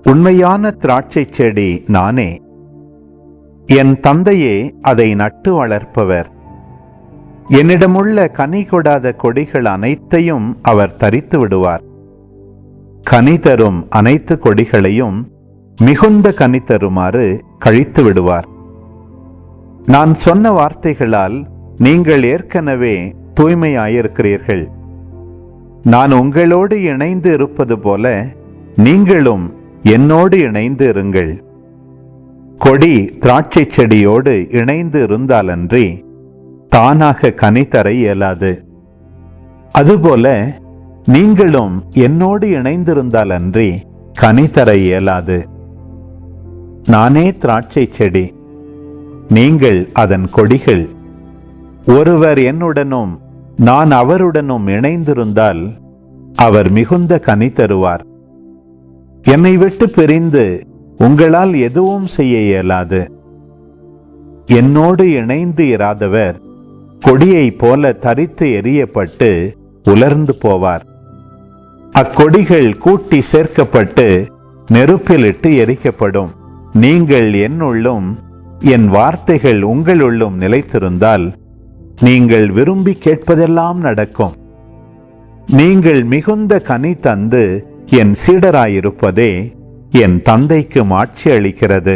உண்மையான திராட்சை செடி நானே. என் தந்தையே அதை நட்டு வளர்ப்பவர். என்னிடமுள்ள கனி கொடாத கொடிகள் அனைத்தையும் அவர் தரித்து விடுவார். கனி தரும் அனைத்து கொடிகளையும் மிகுந்த கனி தருமாறு கழித்து விடுவார். நான் சொன்ன வார்த்தைகளால் நீங்கள் ஏற்கனவே தூய்மையாயிருக்கிறீர்கள். நான் உங்களோடு இணைந்து இருப்பது போல நீங்களும் என்னோடு இணைந்து இருங்கள். கொடி திராட்சை செடியோடு இணைந்து இருந்தாலன்றி தானாக கனி தர இயலாது. அதுபோல நீங்களும் என்னோடு இணைந்திருந்தாலன்றி கனி தர இயலாது. நானே திராட்சை செடி, நீங்கள் அதன் கொடிகள். ஒருவர் என்னுடனும் நான் அவருடனும் இணைந்திருந்தால் அவர் மிகுந்த கனி தருவார். என்னை விட்டு பிரிந்து உங்களால் எதுவும் செய்ய இயலாது. என்னோடு இணைந்து இராதவர் கொடியைப் போல தரித்து எறியப்பட்டு உலர்ந்து போவார். அக்கொடிகள் கூட்டி சேர்க்கப்பட்டு நெருப்பிலிட்டு எரிக்கப்படும். நீங்கள் என்னுள்ளும் என் வார்த்தைகள் உங்களுள்ளும் நிலைத்திருந்தால் நீங்கள் விரும்பி கேட்பதெல்லாம் நடக்கும். நீங்கள் மிகுந்த கனி தந்து என் சீடராயிருப்பதே என் தந்தைக்கு மாட்சி அளிக்கிறது.